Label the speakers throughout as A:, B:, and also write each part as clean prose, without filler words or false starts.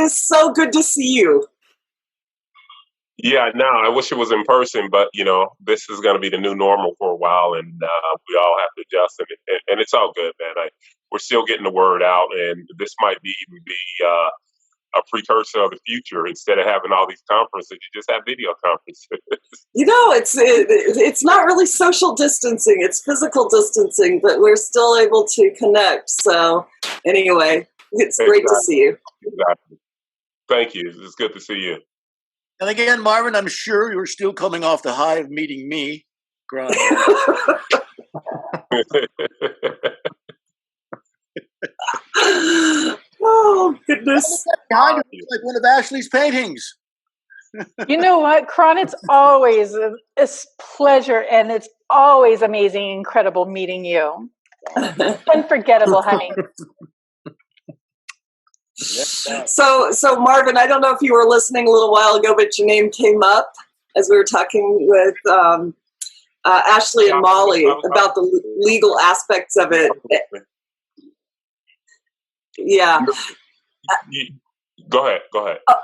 A: is so good to see you.
B: Yeah, no, I wish it was in person, but this is going to be the new normal for a while, and we all have to adjust, and it's all good, man. We're still getting the word out, and this might even be a precursor of the future. Instead of having all these conferences, you just have video conferences.
A: It's not really social distancing; it's physical distancing, but we're still able to connect. So, anyway, it's great to see you.
B: Exactly. Thank you. It's good to see you.
C: And again, Marvin, I'm sure you're still coming off the high of meeting me.
A: Oh, goodness.
C: Behind it, it's like one of Ashley's paintings.
D: You know what, Cron? It's always a pleasure, and it's always amazing, incredible meeting you. Unforgettable, honey.
A: So Marvin, I don't know if you were listening a little while ago, but your name came up as we were talking with Ashley and Molly about the legal aspects of it. Yeah.
B: Go ahead.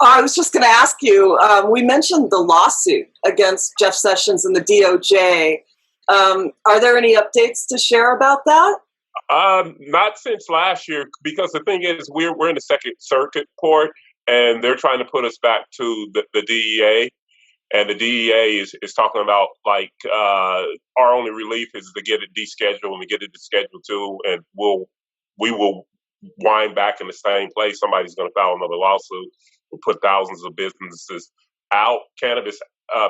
A: I was just going to ask you, we mentioned the lawsuit against Jeff Sessions and the DOJ. Are there any updates to share about that?
B: Not since last year, because the thing is, we're in the Second Circuit Court, and they're trying to put us back to the DEA, and the DEA is talking about our only relief is to get it descheduled and to get it to Schedule 2, and we will wind back in the same place. Somebody's going to file another lawsuit. We'll put thousands of businesses out, cannabis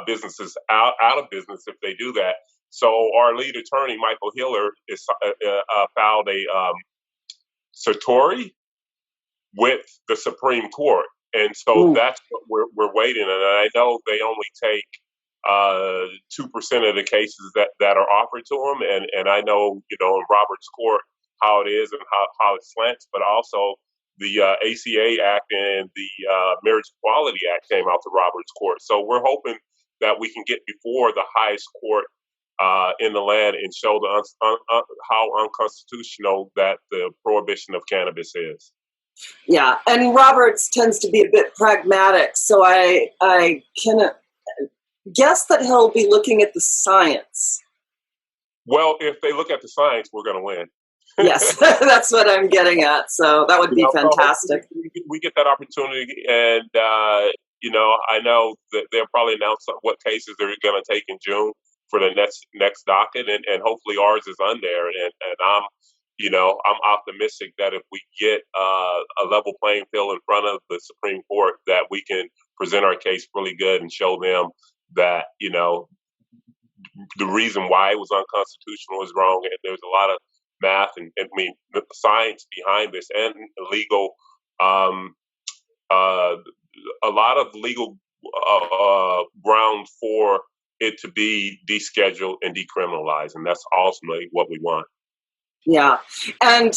B: businesses out of business if they do that. So our lead attorney, Michael Hiller, is filed a Satori with the Supreme Court, and so that's what we're waiting. And I know they only take 2% of the cases that are offered to them, and I know in Robert's court how it is and how it slants, but also the ACA Act and the Marriage Equality Act came out to Robert's court. So we're hoping that we can get before the highest court in the land and show how unconstitutional that the prohibition of cannabis is.
A: Yeah, and Roberts tends to be a bit pragmatic, so I can guess that he'll be looking at the science.
B: Well, if they look at the science, we're going to win.
A: Yes, that's what I'm getting at. So that would be fantastic.
B: We get that opportunity, and I know that they'll probably announce what cases they're going to take in June for the next docket, and hopefully ours is on there. And I'm optimistic that if we get a level playing field in front of the Supreme Court, that we can present our case really good and show them that the reason why it was unconstitutional is wrong, and there's a lot of math and the science behind this and legal, a lot of legal ground for it to be descheduled and decriminalized, and that's ultimately what we want.
A: Yeah, and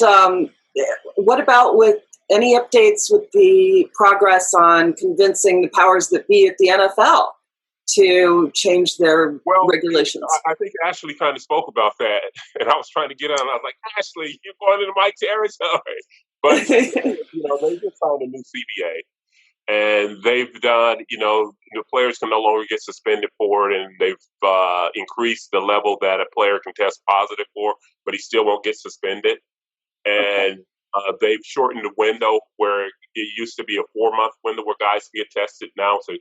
A: what about with any updates with the progress on convincing the powers that be at the NFL to change their regulations?
B: I think Ashley kind of spoke about that, and I was trying to get on. I was like, Ashley, you're going into my territory. But they just signed a new CBA, and they've done. The players can no longer get suspended for it, and they've increased the level that a player can test positive for, but he still won't get suspended. And they've shortened the window where it used to be a 4-month window where guys can get tested. Now it's a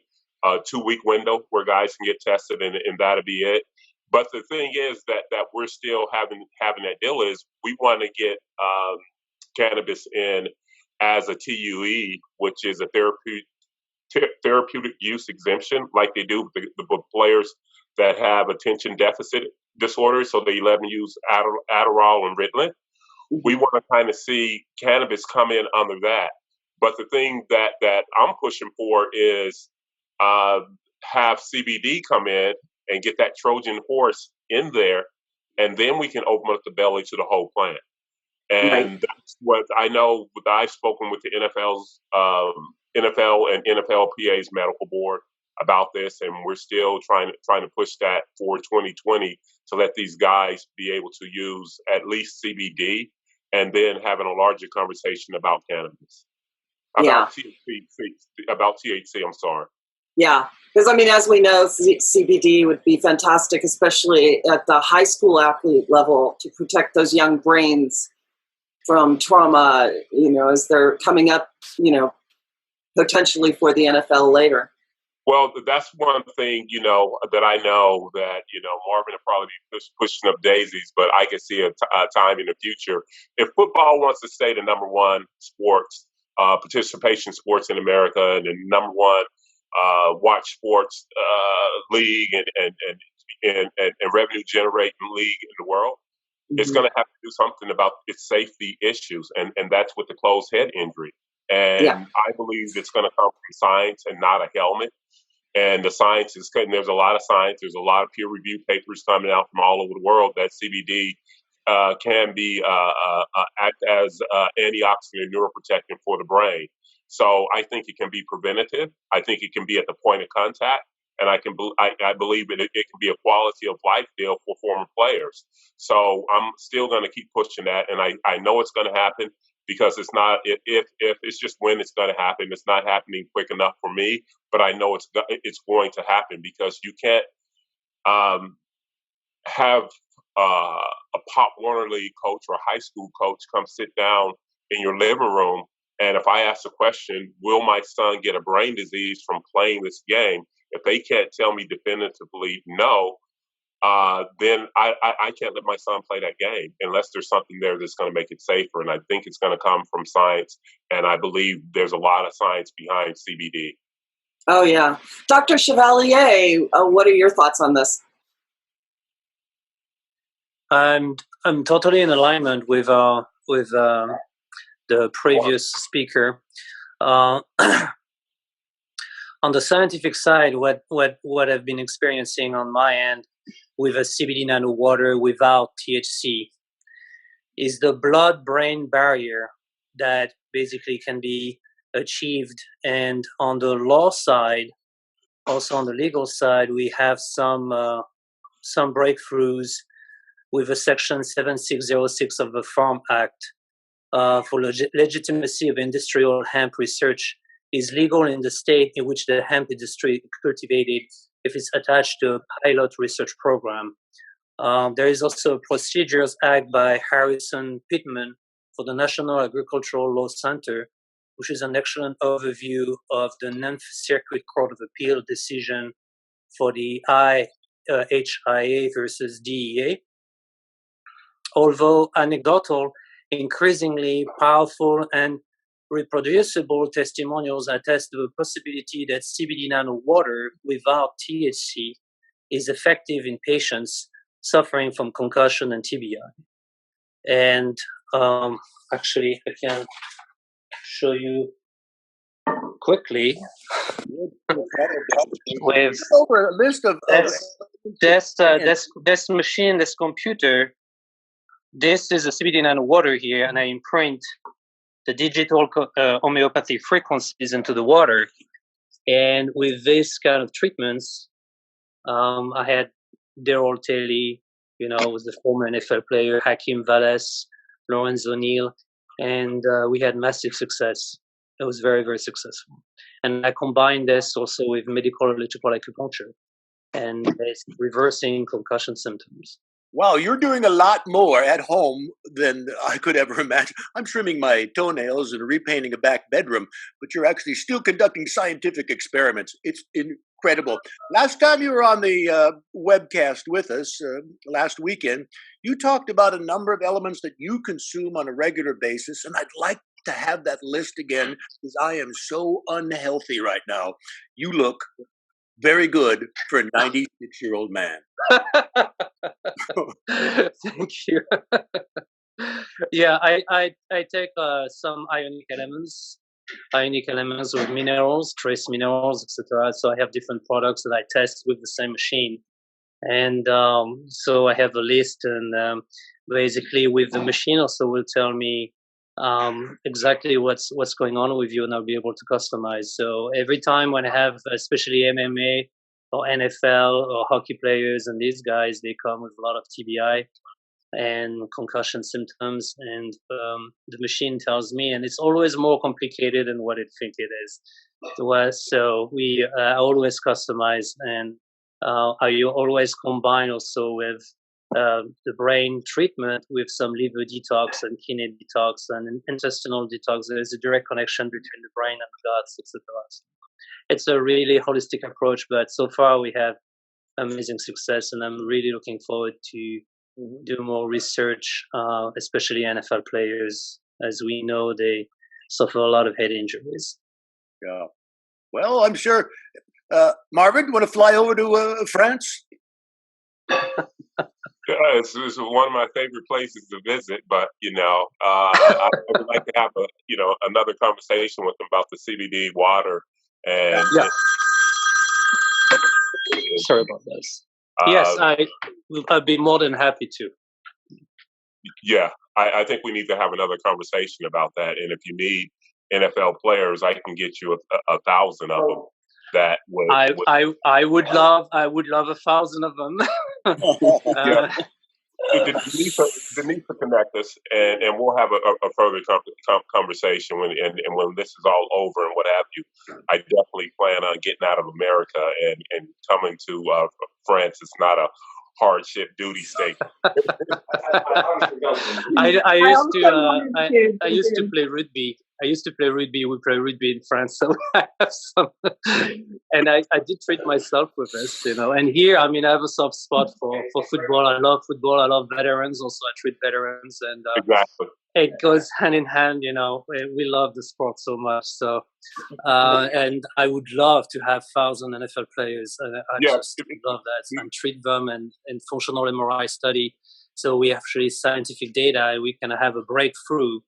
B: 2-week window where guys can get tested, and that'll be it. But the thing is that we're still having that deal is we want to get cannabis in as a TUE, which is a therapeutic use exemption, like they do with the players that have attention deficit disorders. So they let them use Adderall and Ritalin. We want to kind of see cannabis come in under that. But the thing that I'm pushing for is have CBD come in and get that Trojan horse in there, and then we can open up the belly to the whole plant. And that's what I know. I've spoken with the NFL's NFL and NFLPA's medical board about this, and we're still trying to push that for 2020 to let these guys be able to use at least CBD, and then having a larger conversation about cannabis.
A: Yeah.
B: About THC, I'm sorry.
A: Yeah, because I mean, as we know, CBD would be fantastic, especially at the high school athlete level, to protect those young brains from trauma, as they're coming up, potentially for the NFL later.
B: Well, that's one thing, that I know that, Marvin will probably be pushing up daisies, but I can see a time in the future. If football wants to stay the number one sports, participation sports in America, and the number one watch sports league and revenue generating league in the world, it's going to have to do something about its safety issues. And that's with the closed head injury. And I believe it's going to come from science and not a helmet. And the science is cutting. There's a lot of science. There's a lot of peer-reviewed papers coming out from all over the world that CBD can be act as antioxidant and neuroprotectant for the brain. So I think it can be preventative. I think it can be at the point of contact, and I believe it can be a quality of life deal for former players. So I'm still going to keep pushing that, and I know it's going to happen. Because it's not if it's just when it's going to happen. It's not happening quick enough for me, but I know it's going to happen because you can't have a Pop Warner League coach or a high school coach come sit down in your living room, and if I ask the question, will my son get a brain disease from playing this game? If they can't tell me definitively no, then I can't let my son play that game unless there's something there that's going to make it safer. And I think it's going to come from science. And I believe there's a lot of science behind CBD.
A: Oh, yeah. Dr. Chevalier, what are your thoughts on this?
E: I'm totally in alignment with the previous speaker. On the scientific side, what I've been experiencing on my end with a CBD nano water without THC is the blood-brain barrier that basically can be achieved. And on the law side, also on the legal side, we have some breakthroughs with a Section 7606 of the Farm Act for legitimacy of industrial hemp research is legal in the state in which the hemp industry cultivated if it's attached to a pilot research program. There is also a Procedures Act by Harrison Pittman for the National Agricultural Law Center, which is an excellent overview of the Ninth Circuit Court of Appeal decision for the HIA versus DEA. Although anecdotal, increasingly powerful and reproducible testimonials attest to the possibility that CBD nano water without THC is effective in patients suffering from concussion and TBI. And actually, I can show you quickly with
C: over a list of
E: this machine, this computer. This is a CBD nano water here, and I imprint the digital homeopathy frequencies into the water. And with this kind of treatments, I had Daryl Taylor, was the former NFL player, Hakeem Valles, Lawrence O'Neal, and we had massive success. It was very, very successful. And I combined this also with medical electrical acupuncture, and it's reversing concussion symptoms.
C: Wow, you're doing a lot more at home than I could ever imagine. I'm trimming my toenails and repainting a back bedroom, but you're actually still conducting scientific experiments. It's incredible. Last time you were on the webcast with us, last weekend, you talked about a number of elements that you consume on a regular basis, and I'd like to have that list again because I am so unhealthy right now. You look very good for a 96-year-old man.
E: Thank you. Yeah, I take some ionic elements with minerals, trace minerals, etc. So I have different products that I test with the same machine, and so I have a list, and basically with the machine also will tell me exactly what's going on with you, and I'll be able to customize. So every time when I have, especially MMA or NFL or hockey players and these guys, they come with a lot of TBI. and concussion symptoms, and the machine tells me, and it's always more complicated than what it think it is to us. So we always customize, and I always combine also with the brain treatment with some liver detox and kidney detox and intestinal detox. There's a direct connection between the brain and the guts, etc. It's a really holistic approach, but so far we have amazing success, and I'm really looking forward to do more research, especially NFL players, as we know they suffer a lot of head injuries.
C: Yeah. Well, I'm sure. Marvin, want to fly over to France?
B: It's one of my favorite places to visit, but I would like to have another conversation with them about the CBD water. And
E: yeah. Sorry about this. Yes, I'd be more than happy to.
B: Yeah, I think we need to have another conversation about that. And if you need NFL players, I can get you 1,000 of them. That would,
E: I would love 1,000 of them.
B: Yeah. The need to connect us, and we'll have a further conversation when this is all over and what have you. I definitely plan on getting out of America and coming to France. It's not a hardship duty state.
E: I used to play rugby. We play rugby in France, so I have some. And I did treat myself with this, And here, I have a soft spot for football. I love football. I love veterans. Also, I treat veterans, and
B: exactly.
E: It goes hand in hand. We love the sport so much. So, and I would love to have 1,000 NFL players. I just love that, and treat them and functional MRI study. So we actually scientific data, and we can have a breakthrough.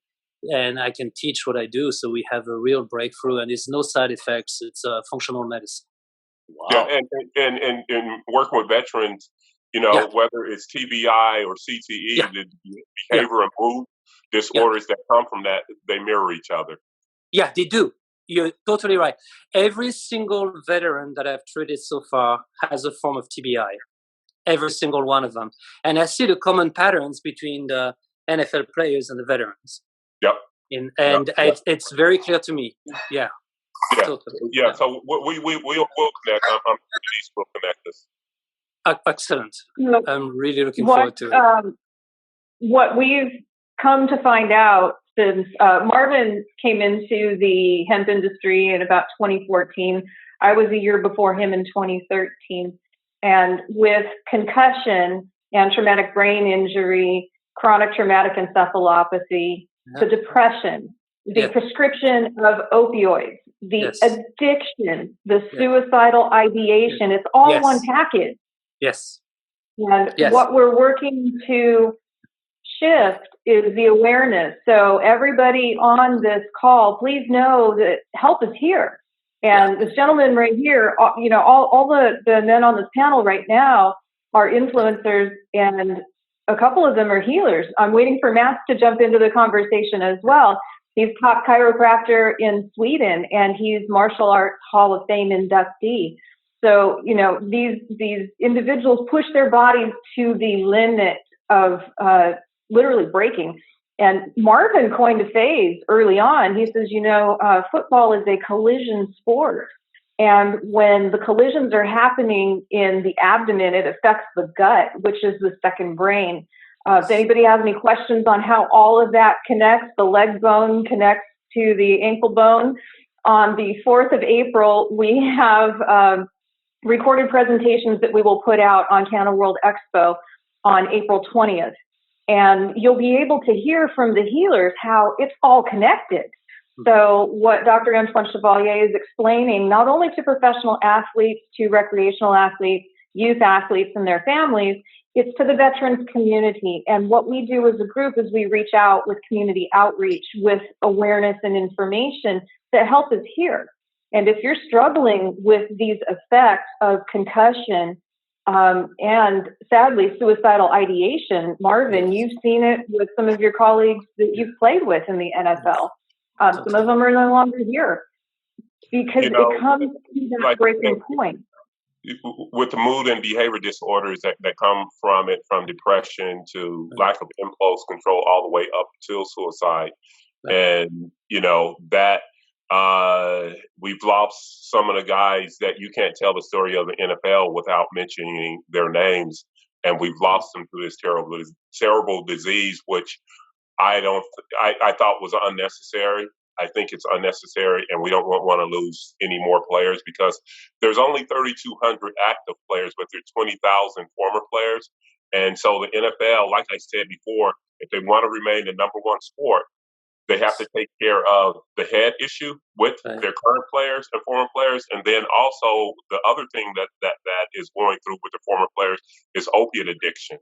E: And I can teach what I do, so we have a real breakthrough, and there's no side effects. It's functional medicine.
B: Wow. Yeah, and working with veterans, whether it's TBI or CTE, the behavior and mood disorders that come from that, they mirror each other.
E: Yeah, they do. You're totally right. Every single veteran that I've treated so far has a form of TBI. Every single one of them, and I see the common patterns between the NFL players and the veterans.
B: Yep.
E: It's very clear to me. Yeah. Totally.
B: Yeah. So we'll connect. I'm pleased we'll connect us.
E: Excellent. I'm really looking forward to it.
F: What we've come to find out since Marvin came into the hemp industry in about 2014, I was a year before him in 2013, and with concussion and traumatic brain injury, chronic traumatic encephalopathy, the depression, the prescription of opioids, the addiction, the suicidal ideation, it's all one package.
E: Yes.
F: And what we're working to shift is the awareness. So everybody on this call, please know that help is here. And this gentleman right here, all the men on this panel right now are influencers, and a couple of them are healers. I'm waiting for Matt to jump into the conversation as well. He's top chiropractor in Sweden, and he's Martial Arts Hall of Fame inductee. So, these individuals push their bodies to the limit of literally breaking. And Marvin coined a phrase early on. He says, football is a collision sport. And when the collisions are happening in the abdomen, it affects the gut, which is the second brain. If anybody has any questions on how all of that connects, the leg bone connects to the ankle bone. On the 4th of April, we have recorded presentations that we will put out on Canna World Expo on April 20th. And you'll be able to hear from the healers how it's all connected. So what Dr. Antoine Chevalier is explaining, not only to professional athletes, to recreational athletes, youth athletes and their families, it's to the veterans community. And what we do as a group is we reach out with community outreach, with awareness and information that help is here. And if you're struggling with these effects of concussion and sadly suicidal ideation, Marvin, you've seen it with some of your colleagues that you've played with in the NFL. Some of them are no longer here because it comes to that breaking point.
B: with the mood and behavior disorders that come from it, from depression to lack of impulse control, all the way up to suicide, and that we've lost some of the guys that you can't tell the story of the NFL without mentioning their names, and we've lost them to this terrible disease, which I thought was unnecessary. I think it's unnecessary, and we don't want to lose any more players, because there's only 3,200 active players, but there's 20,000 former players. And so the NFL, like I said before, if they want to remain the number one sport, they have to take care of the head issue with their current players and former players. And then also the other thing that is going through with the former players is opiate addiction.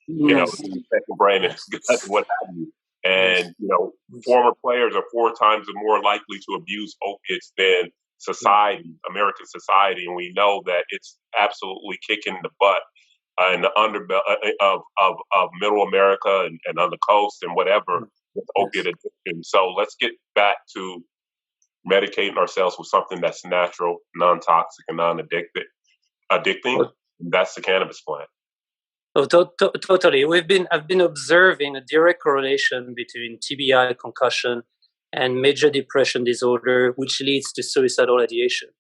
A: Yes.
B: Second brain and what have you. And, former players are 4 times more likely to abuse opiates than society, American society. And we know that it's absolutely kicking the butt in the underbelly of middle America and on the coast and whatever with opiate addiction. So let's get back to medicating ourselves with something that's natural, non-toxic, and addicting. That's the cannabis plant.
E: Oh, totally. I've been observing a direct correlation between TBI, concussion, and major depression disorder, which leads to suicidal ideation.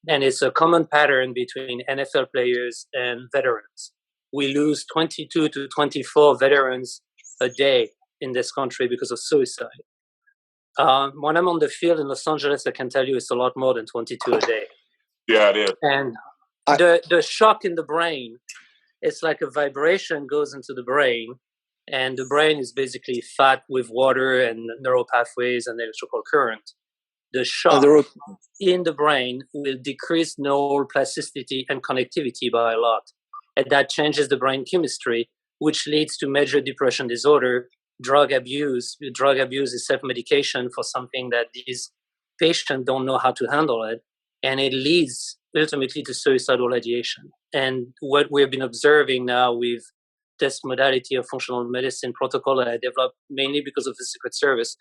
E: And it's a common pattern between NFL players and veterans. We lose 22 to 24 veterans a day in this country because of suicide. When I'm on the field in Los Angeles, I can tell you it's a lot more than 22 a day.
B: Yeah, it is.
E: And the shock in the brain, it's like a vibration goes into the brain, and the brain is basically fat with water and neural pathways and electrical current. The shock in the brain will decrease neural plasticity and connectivity by a lot. And that changes the brain chemistry, which leads to major depression disorder, drug abuse. Drug abuse is self-medication for something that these patients don't know how to handle it. And it leads ultimately to suicidal ideation. And what we've been observing now with this modality of functional medicine protocol that I developed mainly because of the Secret Service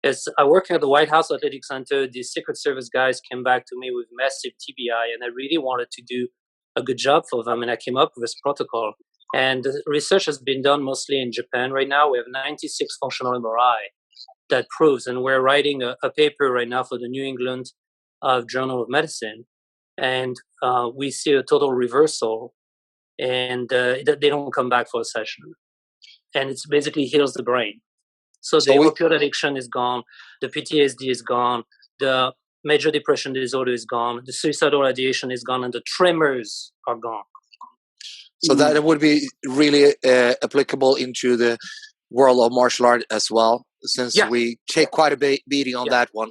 E: is I work at the White House Athletic Center. The Secret Service guys came back to me with massive TBI, and I really wanted to do a good job for them. And I came up with this protocol. And the research has been done mostly in Japan right now. We have 96 functional MRI that proves, and we're writing a paper right now for the New England Journal of Medicine. And we see a total reversal, and they don't come back for a session. And it basically heals the brain. So the opioid addiction is gone, the PTSD is gone, the major depression disorder is gone, the suicidal ideation is gone, and the tremors are gone.
G: So that would be really applicable into the world of martial art as well, since we take quite a beating on that one.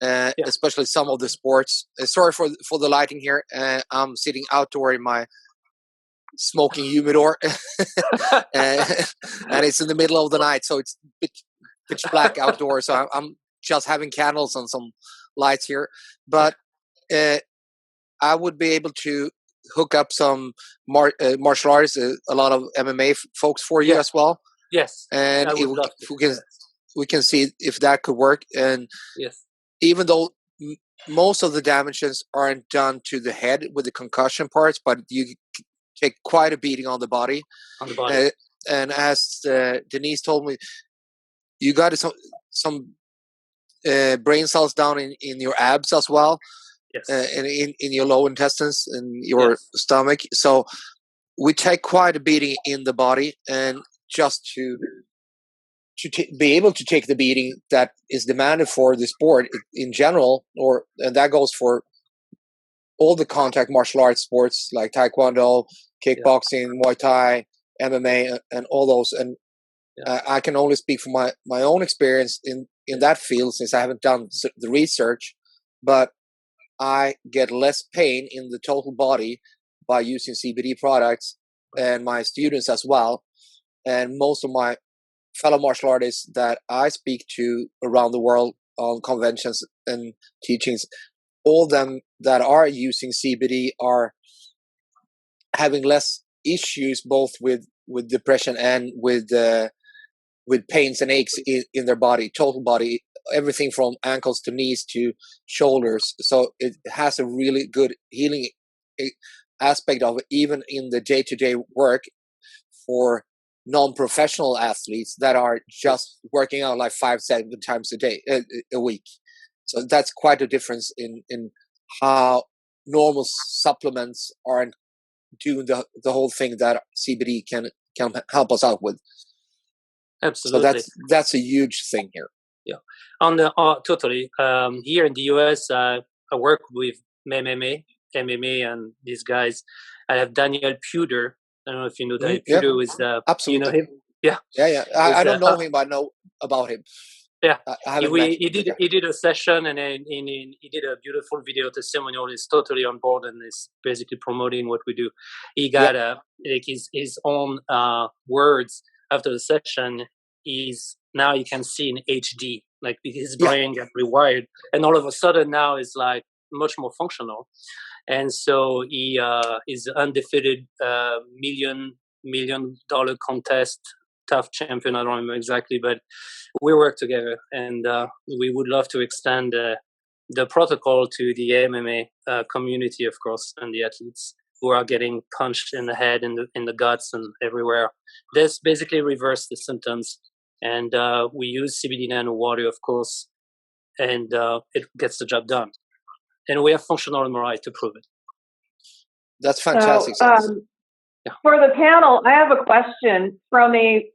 G: Especially some of the sports. Sorry for the lighting here. I'm sitting outdoor in my smoking humidor, and it's in the middle of the night, so it's pitch black outdoors. So I'm just having candles and some lights here. But I would be able to hook up some martial arts, a lot of MMA folks for you as well.
E: Yes,
G: and we can see if that could work. And even though most of the damages aren't done to the head with the concussion parts, but you take quite a beating on the body. And as Denise told me, you got some brain cells down in your abs as well, and in your lower intestines and your stomach. So we take quite a beating in the body, and just to be able to take the beating that is demanded for the sport in general, and that goes for all the contact martial arts sports like Taekwondo, kickboxing, Muay Thai, MMA, and all those. And I can only speak from my own experience in that field, since I haven't done the research, but I get less pain in the total body by using CBD products, and my students as well. And most of my fellow martial artists that I speak to around the world on conventions and teachings, all of them that are using CBD are having less issues, both with depression and with pains and aches in their body, total body, everything from ankles to knees to shoulders. So it has a really good healing aspect of it, even in the day-to-day work for non-professional athletes that are just working out like 5-7 times a week. So that's quite a difference in how normal supplements aren't doing the whole thing that CBD can help us out with.
E: Absolutely.
G: So that's a huge thing here.
E: Yeah, on the totally. Here in the US, I work with MMA, and these guys. I have Daniel Puder. I don't know if you know Daniel Puder. Is
G: absolutely.
E: You know him? Yeah.
G: I don't know him, but I know about him.
E: Yeah,
G: I haven't met him.
E: He did a session, and then he did a beautiful video testimonial. He's totally on board and is basically promoting what we do. He got like his own words after the session. Now you can see in HD, like his brain got rewired, and all of a sudden now is like much more functional. And so he is undefeated $1 million contest tough champion. I don't remember exactly, but we work together, and we would love to extend the protocol to the MMA community, of course, and the athletes who are getting punched in the head, in the guts, and everywhere. This basically reverse the symptoms, and we use CBD nano water, of course, and it gets the job done. And we have functional MRI to prove it.
G: That's fantastic.
F: For the panel, I have a question from a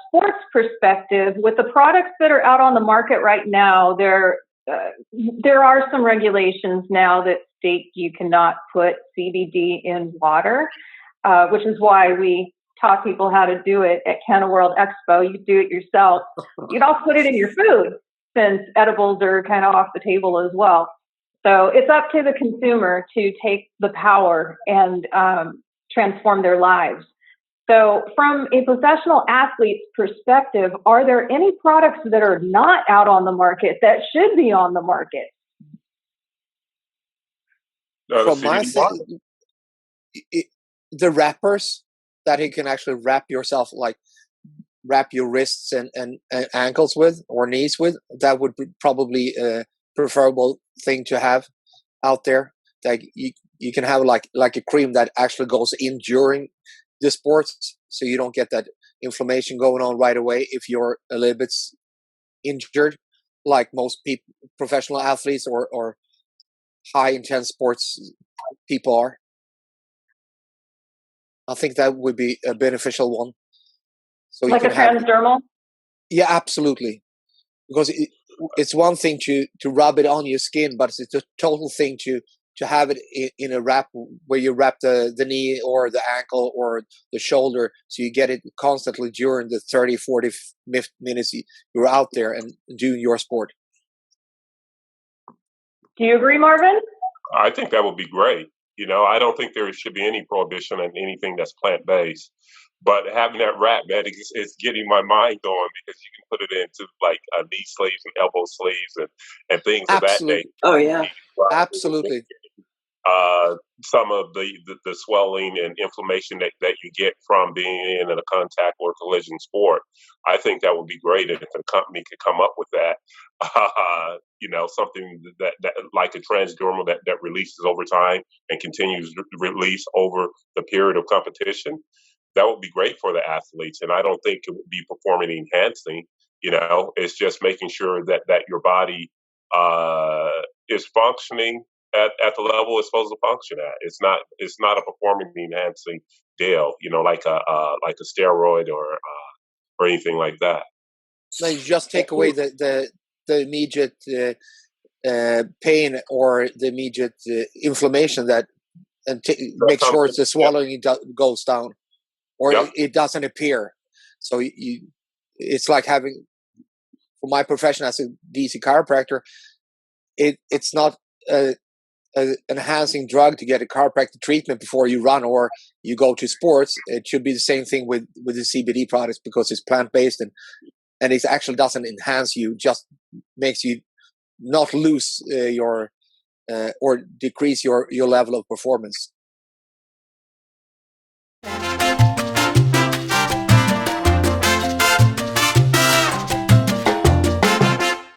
F: sports perspective. With the products that are out on the market right now, there are some regulations now that state you cannot put CBD in water, which is why we taught people how to do it at Canna World Expo. You do it yourself. You can also put it in your food, since edibles are kind of off the table as well. So it's up to the consumer to take the power and transform their lives. So from a professional athlete's perspective, are there any products that are not out on the market that should be on the market?
G: From my side, the wrappers that you can actually wrap yourself, like wrap your wrists and ankles with, or knees with, that would be probably a preferable thing to have out there. Like you can have like a cream that actually goes in during the sports, so you don't get that inflammation going on right away if you're a little bit injured, like most professional athletes or high intense sports people are. I think that would be a beneficial one. So
F: like a transdermal?
G: Yeah, absolutely. Because it's one thing to rub it on your skin, but it's a total thing to have it in a wrap where you wrap the knee or the ankle or the shoulder, so you get it constantly during the 30-40 minutes you're out there and doing your sport.
F: Do you agree, Marvin?
B: I think that would be great. You know, I don't think there should be any prohibition on anything that's plant-based. But having that wrap, man, is getting my mind going, because you can put it into like knee sleeves and elbow sleeves and things of that nature.
A: Oh, yeah.
G: Absolutely.
B: Some of the swelling and inflammation that you get from being in a contact or collision sport. I think that would be great if a company could come up with that. Something that like a transdermal that releases over time and continues to release over the period of competition. That would be great for the athletes, and I don't think it would be performance enhancing. It's just making sure that your body is functioning at the level it's supposed to function at. It's not a performance enhancing deal, like a steroid or anything like that.
G: No, you just take away the immediate pain or the immediate inflammation and make sure the swallowing goes down, or it doesn't appear. So it's like having, for my profession as a DC chiropractor, it's not an enhancing drug to get a chiropractic treatment before you run or you go to sports. It should be the same thing with the CBD products, because it's plant-based and it actually doesn't enhance you, just makes you not lose your or decrease your level of performance.